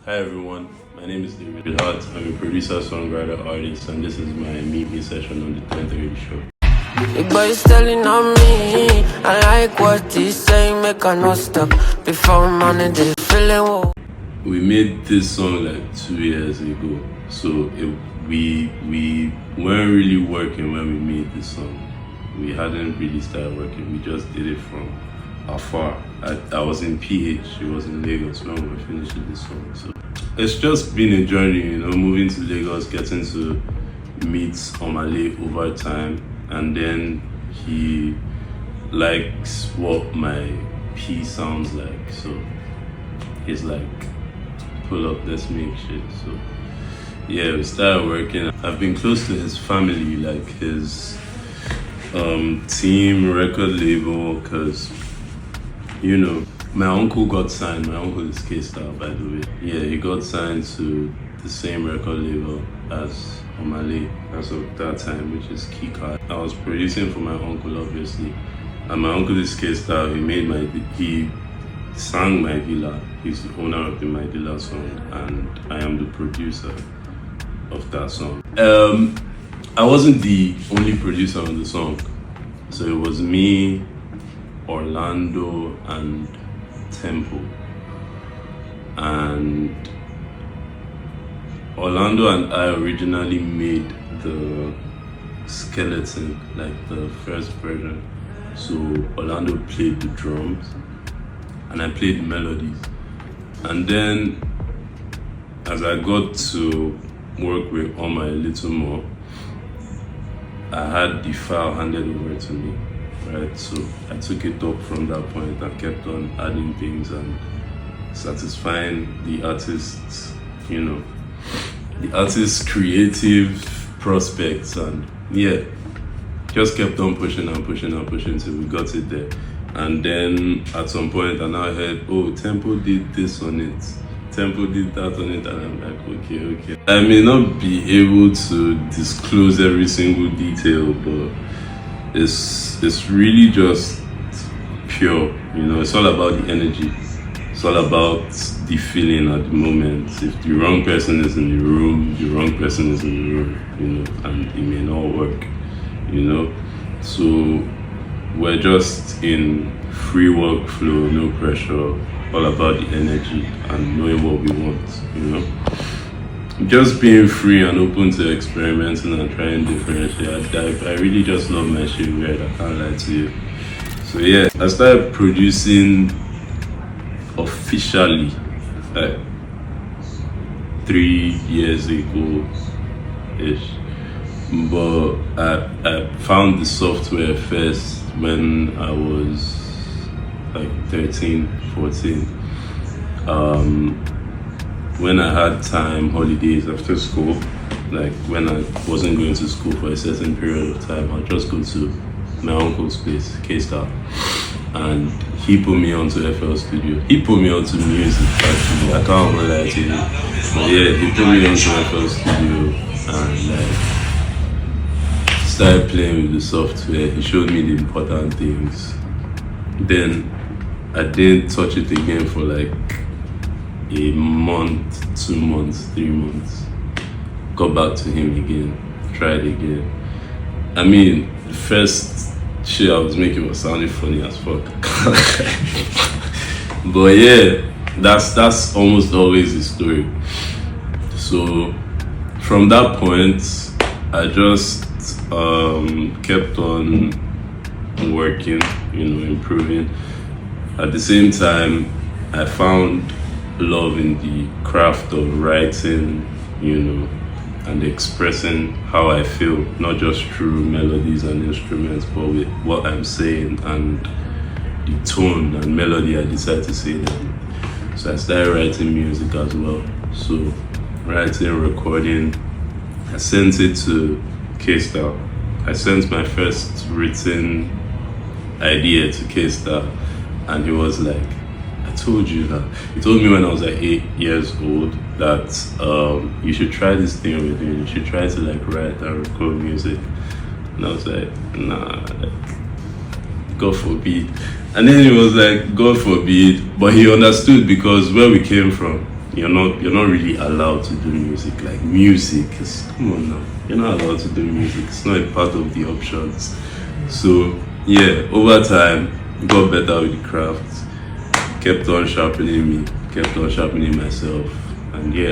Hi everyone, my name is David Hart. I'm a producer, songwriter, artist, and this is my Meet Me session on the 10:30 show. Big boy's telling on me, I like what he's saying, make I no stop. Before I'm on it, they feeling whoa. We made this song like 2 years ago, so we weren't really working when we made this song. We hadn't really started working, we just did it from afar. I was in PH, she was in Lagos when we were finishing this song. So it's just been a journey, moving to Lagos, getting to meet Omale over time, and then he likes what my P sounds like. So he's like, pull up, let's make shit. So yeah, we started working. I've been close to his family, like his team, record label, because my uncle got signed. My uncle is K-Star, by the way. Yeah, he got signed to the same record label as Omale as of that time, which is Keycard. I was producing for my uncle, obviously, and my uncle is K-Star. He sang My Villa. He's the owner of the My Villa song, and I am the producer of that song. I wasn't the only producer on the song, so it was me, Orlando, and Tempo. And Orlando and I originally made the skeleton, like the first version. So Orlando played the drums and I played the melodies. And then as I got to work with Oma a little more, I had the file handed over to me. Right, so I took it up from that point and kept on adding things and satisfying the artist's, the artist's creative prospects, and yeah, just kept on pushing and pushing and pushing till we got it there. And then at some point I now heard, oh, Tempo did this on it, Tempo did that on it, and I'm like, okay. I may not be able to disclose every single detail, but it's really just pure, it's all about the energy. It's all about the feeling at the moment. If the wrong person is in the room, the wrong person is in the room, and it may not work, So we're just in free workflow, no pressure, all about the energy and knowing what we want, Just being free and open to experimenting and trying different shit. I really just love my shit weird, I can't lie to you. So yeah, I started producing officially like 3 years ago-ish. But I found the software first when I was like 13, 14. When I had time, holidays after school, like when I wasn't going to school for a certain period of time, I'd just go to my uncle's place, K-Star, and he put me onto FL Studio. He put me onto music, actually. I can't even lie to you. But yeah, he put me onto FL Studio and started playing with the software. He showed me the important things. Then I didn't touch it again for like a month, 2 months, 3 months. Got back to him again, tried again. I mean, the first shit I was making was sounding funny as fuck. But yeah, that's almost always the story. So from that point, I just kept on working, improving. At the same time, I found love in the craft of writing, and expressing how I feel, not just through melodies and instruments, but with what I'm saying and the tone and melody I decide to say them. So I started writing music as well. So writing, recording, I sent it to K-Star. I sent my first written idea to K-Star, and he was like, I told you that. He told me when I was like 8 years old that you should try this thing with me. You should try to like write and record music. And I was like, nah, God forbid. And then he was like, God forbid. But he understood because where we came from, you're not really allowed to do music. Like music is, come on now, you're not allowed to do music. It's not a part of the options. So yeah, over time got better with the craft, kept on sharpening myself, and yeah.